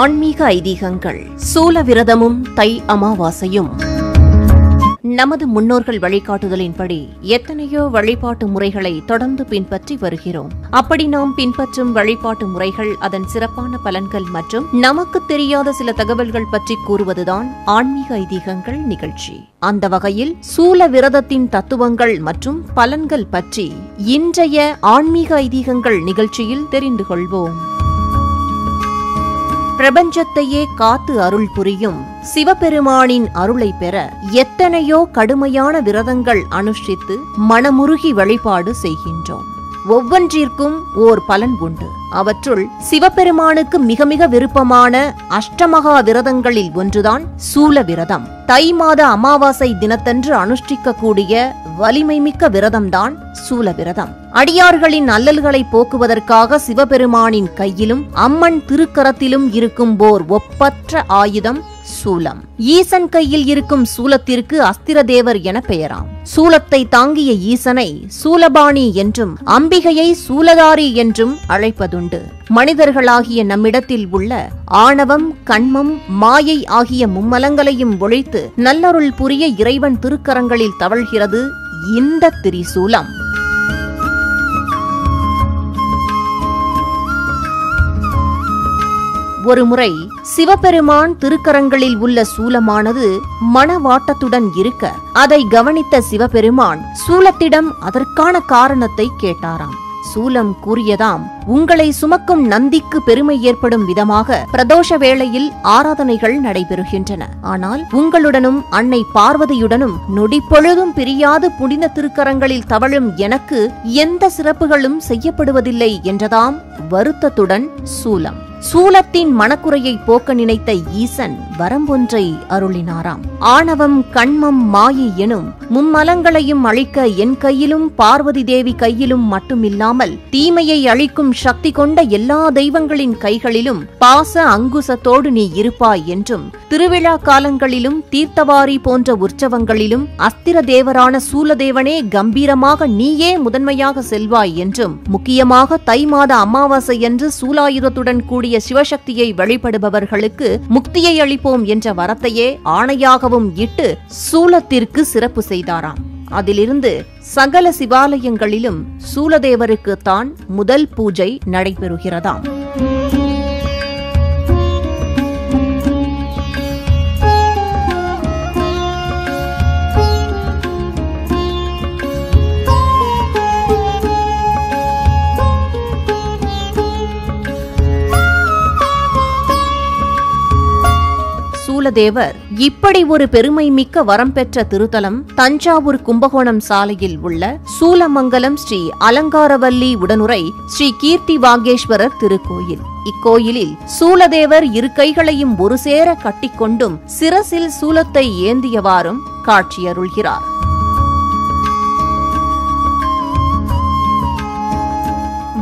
ஆன்மீக ஐதீகங்கள் சூலவிரதமும் தை அமாவாசையும். நமது முன்னோர்கள் வழிகாட்டுதலின்படி எத்தனையோ வழிபாட்டு முறைகளை தொடர்ந்து பின்பற்றி வருகிறோம். அப்படி நாம் பின்பற்றும் வழிபாட்டு முறைகள், அதன் சிறப்பான பலன்கள் மற்றும் நமக்கு தெரியாத சில தகவல்கள் பற்றி கூறுவதுதான் ஆன்மீக ஐதீகங்கள் நிகழ்ச்சி. அந்த வகையில் சூல விரதத்தின் தத்துவங்கள் மற்றும் பலன்கள் பற்றி இன்றைய ஆன்மீக ஐதீகங்கள் நிகழ்ச்சியில் தெரிந்து கொள்வோம். பிரபஞ்சத்தையே காத்து அருள் புரியும் சிவபெருமானின் அருளை பெற எத்தனையோ கடுமையான விரதங்கள் அனுஷ்டித்து மனமுருகி வழிபாடு செய்கின்றோம். ஒவ்வொன்றிற்கும் ஓர் பலன் உண்டு. அவற்றுள் சிவபெருமானுக்கு மிக மிக விருப்பமான அஷ்டமகா விரதங்களில் ஒன்றுதான் சூல விரதம். தை மாத அமாவாசை தினத்தன்று அனுஷ்டிக்கக்கூடிய வலிமை மிக்க விரதம்தான் சூல விரதம். அடியார்களின் அல்லல்களை போக்குவதற்காக சிவபெருமானின் கையிலும் அம்மன் திருக்கரத்திலும் இருக்கும் ஓர் ஒப்பற்ற ஆயுதம் சூலம். ஈசன் கையில் இருக்கும் சூலத்திற்கு அஸ்திரதேவர் என பெயராம். சூலத்தை தாங்கிய ஈசனை சூலபாணி என்றும் அம்பிகையை சூலதாரி என்றும் அழைப்பதுண்டு. மனிதர்களாகிய நம்மிடத்தில் உள்ள ஆணவம், கண்மம், மாயை ஆகிய மும்மலங்களையும் ஒழித்து நல்லருள் புரிய இறைவன் திருக்கரங்களில் தவழ்கிறது இந்த திரிசூலம். ஒருமுறை சிவபெருமான் திருக்கரங்களில் உள்ள சூலமானது மனவாட்டத்துடன் இருக்க அதை கவனித்த சிவபெருமான் சூலத்திடம் அதற்கான காரணத்தை கேட்டாராம். சூலம் கூறியதாம், உங்களை சுமக்கும் நந்திக்கு பெருமை ஏற்படும் விதமாக பிரதோஷ வேளையில் ஆராதனைகள் நடைபெறுகின்றன. ஆனால் உங்களுடனும் அன்னை பார்வதியுடனும் நொடிப்பொழுதும் பிரியாது புனித திருக்கரங்களில் தவழும் எனக்கு எந்த சிறப்புகளும் செய்யப்படுவதில்லை என்றதாம் வருத்தத்துடன் சூலம். சூலத்தின் மனக்குறையை போக்க நினைத்த ஈசன் வரம்பொன்றை அருளினாராம். ஆணவம், கண்மம், மாயை எனும் மும்மலங்களையும் அழிக்க என் கையிலும் பார்வதி தேவி கையிலும் மட்டுமில்லாமல் தீமையை அழிக்கும் சக்தி கொண்ட எல்லா தெய்வங்களின் கைகளிலும் பாச அங்குசத்தோடு நீ இருப்பாய் என்றும், திருவிழா காலங்களிலும் தீர்த்தவாரி போன்ற உற்சவங்களிலும் அஸ்திர தேவரான சூலதேவனே கம்பீரமாக நீயே முதன்மையாக செல்வாய் என்றும், முக்கியமாக தை மாத அமாவாசை என்று சூலாயுதத்துடன் கூடிய சிவசக்தியை வழிபடுபவர்களுக்கு முக்தியை அளிப்போம் என்ற வரத்தையே ஆணையாகவும் இட்டு சூலத்திற்கு சிறப்பு செய்தாராம். அதிலிருந்து சகல சிவாலயங்களிலும் சூலதேவருக்கு தான் முதல் பூஜை நடைபெறுகிறதாம். சூலதேவர் இப்படி ஒரு பெருமை மிக்க வரம் பெற்ற திருத்தலம் தஞ்சாவூர் கும்பகோணம் சாலையில் உள்ள சூலமங்கலம் ஸ்ரீ அலங்காரவல்லி உடனுரை ஸ்ரீ கீர்த்தி வாகேஸ்வரர் திருக்கோயில். இக்கோயிலில் சூலதேவர் இரு கைகளையும் ஒரு சேர கட்டிக்கொண்டும் சிரசில் சூலத்தை ஏந்தியவாறும் காட்சியருள்கிறார்.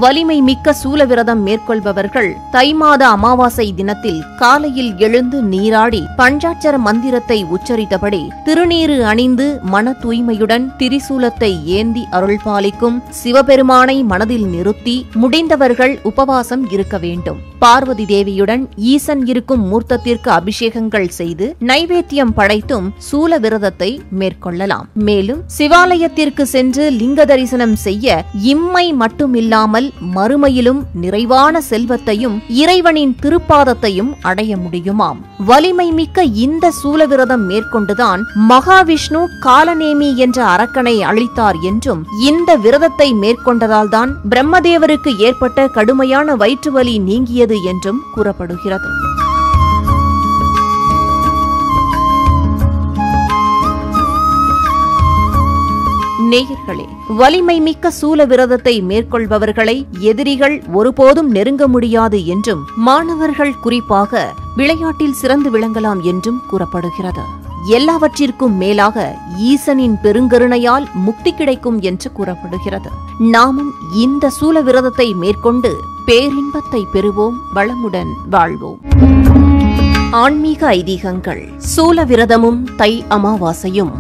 வலிமை மிக்க சூலவிரதம் மேற்கொள்பவர்கள் தை மாத அமாவாசை தினத்தில் காலையில் எழுந்து நீராடி பஞ்சாட்சர மந்திரத்தை உச்சரித்தபடி திருநீறு அணிந்து மன தூய்மையுடன் திரிசூலத்தை ஏந்தி அருள்பாலிக்கும் சிவபெருமானை மனதில் நிறுத்தி முடிந்தவர்கள் உபவாசம் இருக்க வேண்டும். பார்வதி தேவியுடன் ஈசன் இருக்கும் மூர்த்தத்திற்கு அபிஷேகங்கள் செய்து நைவேத்தியம் படைத்தும் சூல விரதத்தை மேற்கொள்ளலாம். மேலும் சிவாலயத்திற்கு சென்று லிங்க தரிசனம் செய்ய இம்மை மட்டுமில்லாமல் மறுமையிலும் நிறைவான செல்வத்தையும் இறைவனின் திருப்பாதத்தையும் அடைய முடியுமாம். வலிமை மிக்க இந்த சூலவிரதம் மேற்கொண்டுதான் மகாவிஷ்ணு காலநேமி என்ற அரக்கனை அழித்தார் என்றும், இந்த விரதத்தை மேற்கொண்டதால்தான் பிரம்மதேவருக்கு ஏற்பட்ட கடுமையான வயிற்றுவலி நீங்கியது என்றும் கூறப்படுகிறது. நேயர்களே, வலிமை மிக்க சூல விரதத்தை மேற்கொள்பவர்களை எதிரிகள் ஒருபோதும் நெருங்க முடியாது என்றும், மாணவர்கள் குறிப்பாக விளையாட்டில் சிறந்து விளங்கலாம் என்றும் கூறப்படுகிறது. எல்லாவற்றிற்கும் மேலாக ஈசனின் பெருங்கருணையால் முக்தி கிடைக்கும் என்று கூறப்படுகிறது. நாமும் இந்த சூல விரதத்தை மேற்கொண்டு பேரின்பத்தை பெறுவோம், வளமுடன் வாழ்வோம். ஆன்மீக ஐதீகங்கள் சூல விரதமும் தை அமாவாசையும்.